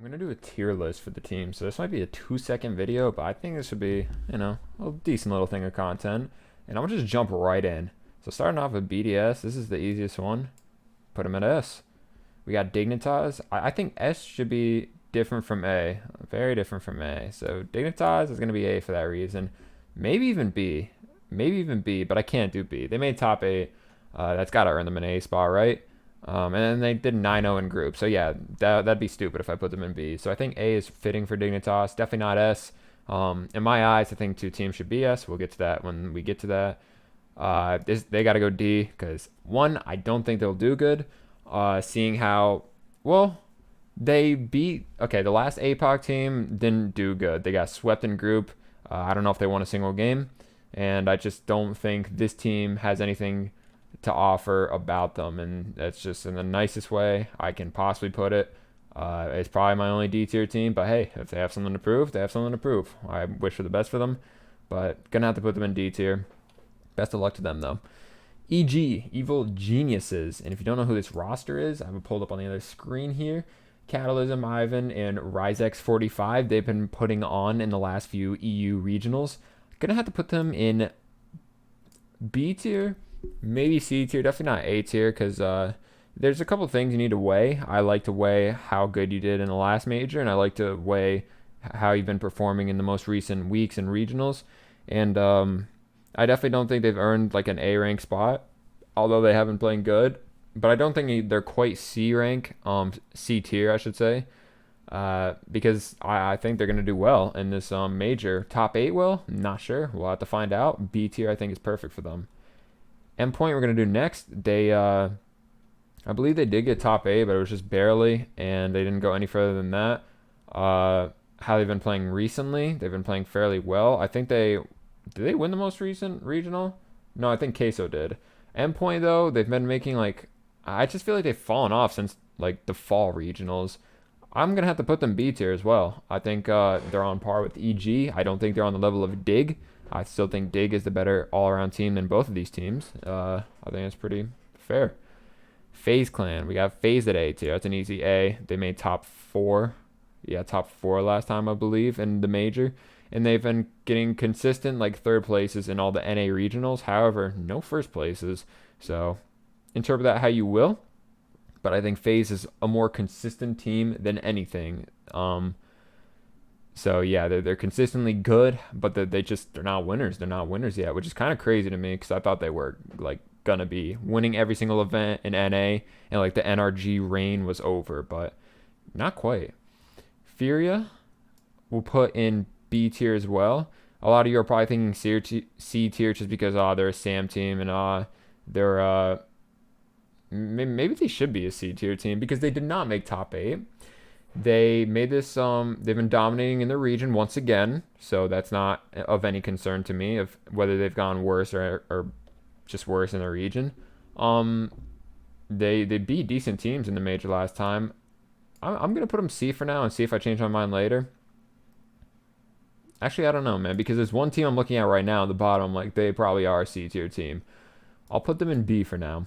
I'm gonna do a tier list for the team, so this might be a 2 second video, but I think this would be, a decent little thing of content. And I'm gonna just jump right in. So starting off with BDS, this is the easiest one. Put him at S. We got Dignitas. I think S should be different from A, very different from A. So Dignitas is gonna be A for that reason. Maybe even B, but I can't do B. They made top 8. That's gotta earn them an A spot, right? And then they did 9-0 in group. So yeah, that'd be stupid if I put them in B. So I think A is fitting for Dignitas. Definitely not S. In my eyes, I think two teams should be S. We'll get to that when we get to that. They got to go D because one, I don't think they'll do good. Seeing how well they beat. Okay, the last APOC team didn't do good. They got swept in group. I don't know if they won a single game, and I just don't think this team has anything to offer about them, and that's just in the nicest way I can possibly put it. It's probably my only D tier team, but hey, if they have something to prove, they have something to prove. I wish for the best for them, but gonna have to put them in D tier. Best of luck to them though. EG, Evil Geniuses, and if you don't know who this roster is, I have it pulled up on the other screen here. Catalysm, Ivan, and RiseX45, they've been putting on in the last few EU regionals. Gonna have to put them in B tier, maybe C tier, definitely not A tier, because there's a couple things you need to weigh. I like to weigh how good you did in the last major, and I like to weigh how you've been performing in the most recent weeks and regionals. And I definitely don't think they've earned like an A rank spot, although they haven't played good. But I don't think they're quite C rank, C tier, I should say, because I think they're going to do well in this major. Top 8 will? Not sure. We'll have to find out. B tier, I think, is perfect for them. Endpoint we're going to do next. I believe they did get top 8, but it was just barely, and they didn't go any further than that. How they've been playing recently, they've been playing fairly well. I think did they win the most recent regional? No, I think Queso did. Endpoint, though, they've been making, I just feel like they've fallen off since, the fall regionals. I'm going to have to put them B tier as well. I think they're on par with EG. I don't think they're on the level of Dig. I still think Dig is the better all-around team than both of these teams. I think it's pretty fair. FaZe Clan. We got FaZe at A tier. That's an easy A. They made top 4. Yeah, top 4 last time, I believe, in the major. And they've been getting consistent, third places in all the NA regionals. However, no first places. So, interpret that how you will. But I think FaZe is a more consistent team than anything. So yeah, they're consistently good, but they're not winners. They're not winners yet, which is kind of crazy to me because I thought they were gonna be winning every single event in NA, and the NRG reign was over, but not quite. Furia will put in B tier as well. A lot of you are probably thinking C tier just because they're a SAM team and they're maybe they should be a C tier team because they did not make top 8. They made this they've been dominating in the region once again, so that's not of any concern to me of whether they've gone worse or just worse in the region. They beat decent teams in the major last time. I'm gonna put them C for now and see if I change my mind later. Actually, I don't know, man, because there's one team I'm looking at right now at the bottom, they probably are a C tier team. I'll put them in B for now.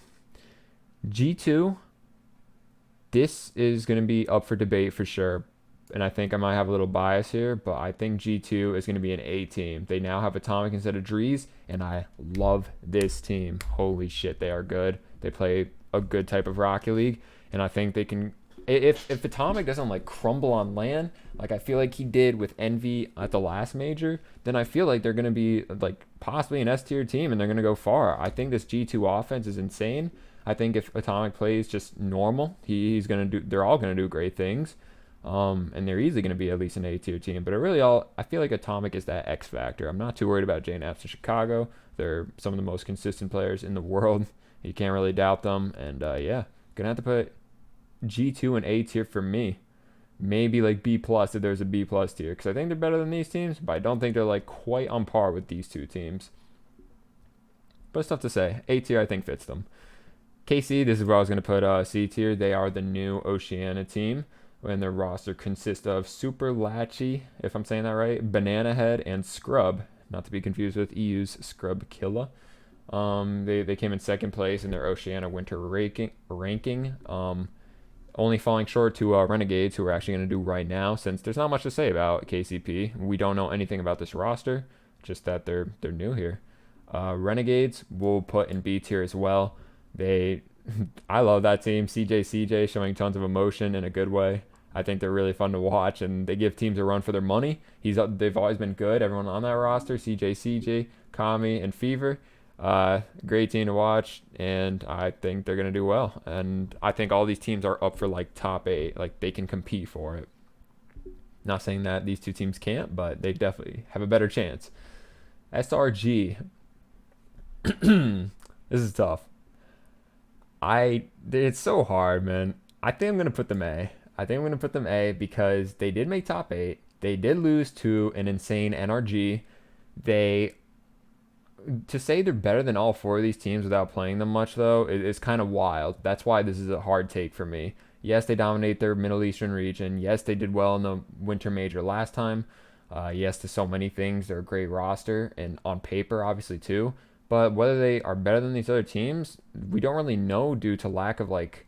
G2, this is going to be up for debate for sure, and I think I might have a little bias here, but I think G2 is going to be an A team. They now have Atomic instead of Drees, and I love this team. Holy shit, they are good. They play a good type of Rocket League, and I think they can... If Atomic doesn't crumble on LAN, I feel like he did with Envy at the last major, then I feel like they're going to be possibly an S tier team, and they're going to go far. I think this G2 offense is insane. I think if Atomic plays just normal, he's gonna do. They're all gonna do great things, and they're easily gonna be at least an A tier team. But I feel like Atomic is that X factor. I'm not too worried about JNAPs in Chicago. They're some of the most consistent players in the world. You can't really doubt them. And yeah, gonna have to put G2 and A tier for me. Maybe B plus if there's a B plus tier, because I think they're better than these teams, but I don't think they're quite on par with these two teams. But it's tough to say. A tier I think fits them. KC, this is where I was going to put C tier. They are the new Oceania team, and their roster consists of Super Latchy, if I'm saying that right, Banana Head, and Scrub, not to be confused with EU's Scrub Killa. They came in second place in their Oceania winter ranking. only falling short to Renegades, who we're actually going to do right now, since there's not much to say about KCP. We don't know anything about this roster, just that they're new here. Renegades we'll put in B tier as well. I love that team. CJ showing tons of emotion in a good way. I think they're really fun to watch, and they give teams a run for their money. They've always been good. Everyone on that roster, CJ, Kami, and Fever. Great team to watch, and I think they're gonna do well. And I think all these teams are up for like top 8, like they can compete for it. Not saying that these two teams can't, but they definitely have a better chance. SRG. This is tough. It's so hard, man. I think I'm gonna put them A. I think I'm gonna put them A because they did make top 8. They did lose to an insane NRG. To say they're better than all 4 of these teams without playing them much, though, is kind of wild. That's why this is a hard take for me. Yes, they dominate their Middle Eastern region. Yes, they did well in the Winter Major last time. Yes, to so many things, they're a great roster, and on paper, obviously, too. But whether they are better than these other teams, we don't really know due to lack of, like,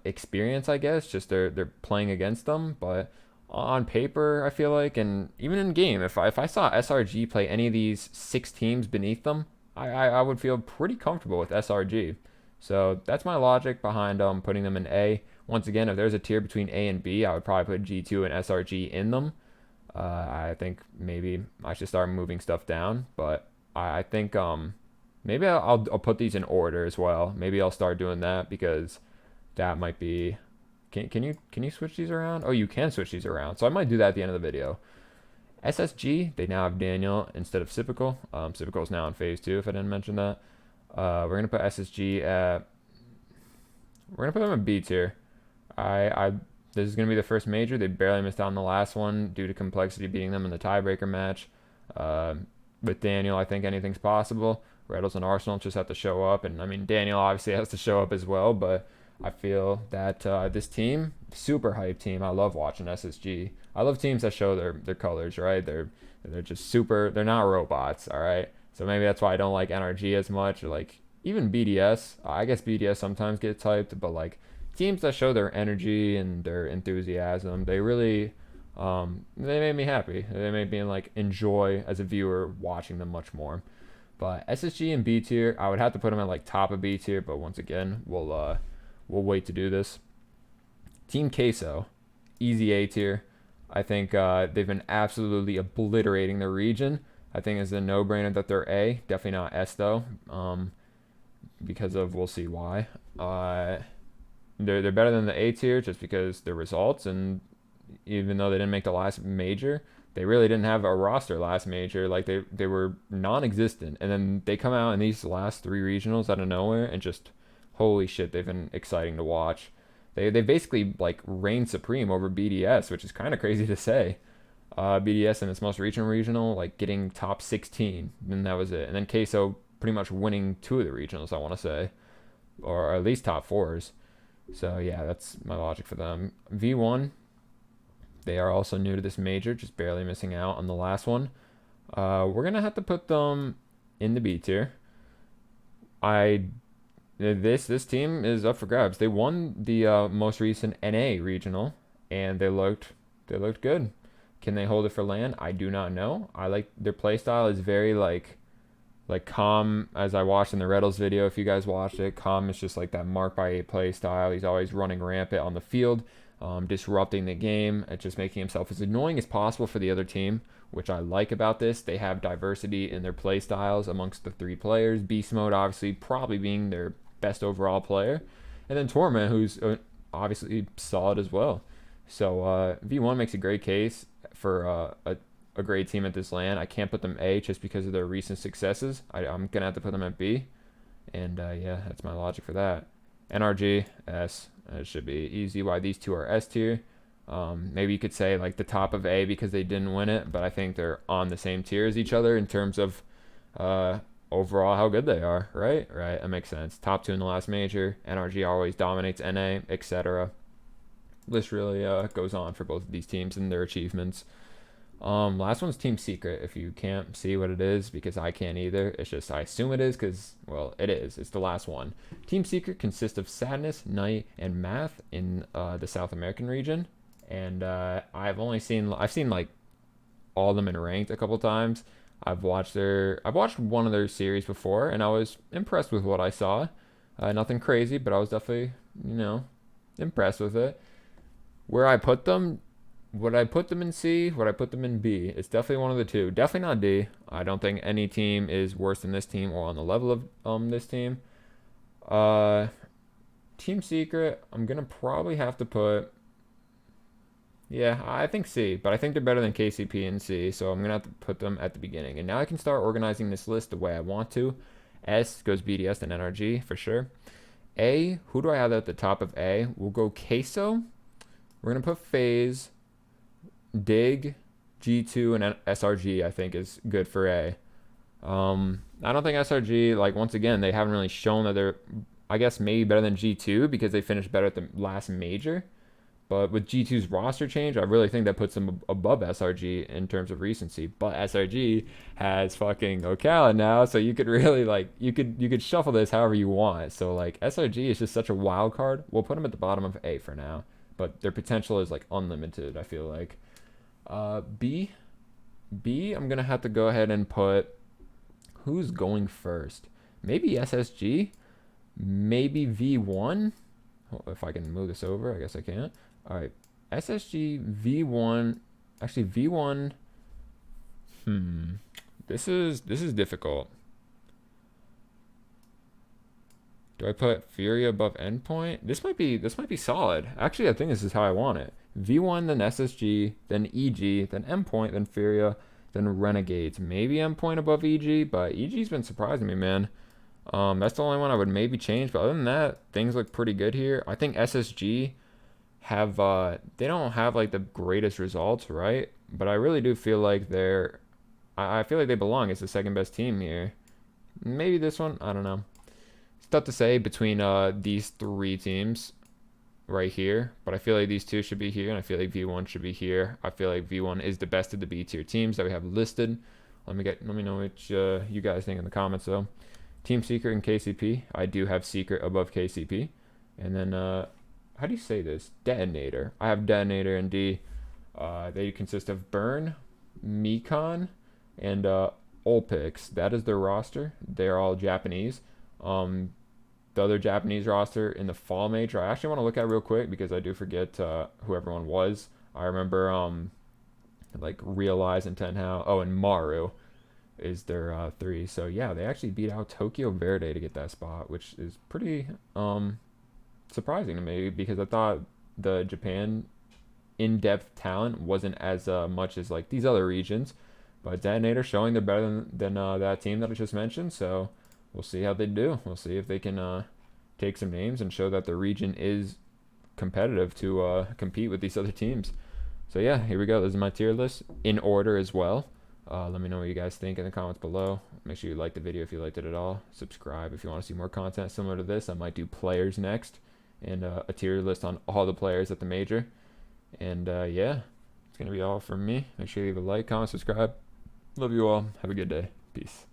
experience, I guess. Just they're playing against them, but on paper, I feel like, and even in game, if I saw SRG play any of these 6 teams beneath them, I would feel pretty comfortable with SRG. So that's my logic behind putting them in A. Once again, if there's a tier between A and B, I would probably put G2 and SRG in them. I think maybe I should start moving stuff down, but I think maybe I'll put these in order as well. Maybe I'll start doing that because that might be. Can you switch these around? Oh, you can switch these around. So I might do that at the end of the video. SSG, they now have Daniel instead of Sipical. Sipical is now in phase 2, if I didn't mention that. We're gonna put SSG at. We're gonna put them in B tier. This is gonna be the first major. They barely missed out on the last one due to complexity beating them in the tiebreaker match. With Daniel, I think anything's possible. Reddles and Arsenal just have to show up, and I mean Daniel obviously has to show up as well, but I feel that this team, super hype team. I love watching SSG. I love teams that show their colors, right? They're just super. They're not robots, all right. So maybe that's why I don't like NRG as much, or like even BDS. I guess BDS sometimes gets hyped, but like teams that show their energy and their enthusiasm, they really they made me happy. They made me like enjoy as a viewer watching them much more. But SSG and B tier, I would have to put them at like top of B tier, but once again, we'll wait to do this. Team Queso, easy A tier. I think they've been absolutely obliterating the region. I think it's a no-brainer that they're A. Definitely not S, though, because of we'll see why. They're better than the A tier just because their results, and even though they didn't make the last major, they really didn't have a roster last major. Like, they were non-existent. And then they come out in these last 3 regionals out of nowhere and just... holy shit, they've been exciting to watch. They basically like reigned supreme over BDS, which is kind of crazy to say. BDS in its most recent regional, like getting top 16, and that was it. And then Queso pretty much winning 2 of the regionals, I want to say, or at least top 4s. So yeah, that's my logic for them. V1, they are also new to this major, just barely missing out on the last one. We're gonna have to put them in the B tier. This team is up for grabs. They won the most recent NA regional, and they looked good. Can they hold it for LAN? I do not know. I like their playstyle is very like Calm, as I watched in the Reddles video. If you guys watched it, Calm is just like that Mark by 8 playstyle. He's always running rampant on the field, disrupting the game, and just making himself as annoying as possible for the other team, which I like about this. They have diversity in their playstyles amongst the 3 players. Beast Mode obviously probably being their best overall player, and then Torment, who's obviously solid as well. So V1 makes a great case for a great team at this LAN. I can't put them A just because of their recent successes. I'm gonna have to put them at B, and yeah, that's my logic for that. NRG S. It should be easy why these 2 are S tier. Maybe you could say like the top of A because they didn't win it, but I think they're on the same tier as each other in terms of overall how good they are, right? That makes sense. Top 2 in the last major. NRG always dominates NA, etc. List really goes on for both of these teams and their achievements. Last one's Team Secret. If you can't see what it is, because I can't either, it's just I assume it is because, well, it is. It's the last one. Team Secret consists of Sadness, Night, and Math in the South American region. And I've seen like all of them in ranked a couple times. I've watched one of their series before, and I was impressed with what I saw. Nothing crazy, but I was definitely, impressed with it. Where I put them, would I put them in C? Would I put them in B? It's definitely one of the two. Definitely not D. I don't think any team is worse than this team or on the level of this team. Uh, Team Secret, I'm gonna probably have to put. Yeah, I think C, but I think they're better than KCP and C, so I'm gonna have to put them at the beginning. And now I can start organizing this list the way I want to. S goes BDS and NRG for sure. A, who do I have at the top of A? We'll go Queso. We're gonna put Phase. Dig, G2, and SRG, I think, is good for A. I don't think SRG, like, once again, they haven't really shown that they're, I guess, maybe better than G2 because they finished better at the last major. But with G2's roster change, I really think that puts them above SRG in terms of recency. But SRG has fucking Ocala now, so you could really, like, you could shuffle this however you want. So, like, SRG is just such a wild card. We'll put them at the bottom of A for now. But their potential is, like, unlimited, I feel like. B, I'm gonna have to go ahead and put who's going first. Maybe SSG, maybe V1. If I can move this over, I guess I can't. All right, SSG, V1. Actually, V1. This is difficult. Do I put Fury above Endpoint? This might be solid. Actually, I think this is how I want it. V1, then SSG, then EG, then Endpoint, then Furia, then Renegades. Maybe Endpoint above EG, but EG's been surprising me, man. That's the only one I would maybe change, but other than that, things look pretty good here. I think SSG have they don't have like the greatest results, right? But I really do feel like I feel like they belong as the second best team here. Maybe this one, I don't know. It's tough to say between these three teams right here, but I feel like these two should be here, and I feel like V1 should be here. I feel like V1 is the best of the B tier teams that we have listed. Let me know which you guys think in the comments though. Team Secret and KCP. I do have Secret above KCP, and then how do you say this? Detonator. I have Detonator and D. They consist of Burn, Mekon, and Olpix. That is their roster. They're all Japanese. The other Japanese roster in the fall major, I actually want to look at real quick because I do forget who everyone was. I remember like Realize and Tenhao. Oh, and Maru is their three. So yeah, they actually beat out Tokyo Verde to get that spot, which is pretty surprising to me because I thought the Japan in-depth talent wasn't as much as like these other regions. But Detonator showing they're better than that team that I just mentioned. So we'll see how they do. We'll see if they can take some names and show that the region is competitive to compete with these other teams. So yeah, here we go. This is my tier list in order as well. Let me know what you guys think in the comments below. Make sure you like the video if you liked it at all. Subscribe if you want to see more content similar to this. I might do players next and a tier list on all the players at the major. And yeah, it's going to be all from me. Make sure you leave a like, comment, subscribe. Love you all. Have a good day. Peace.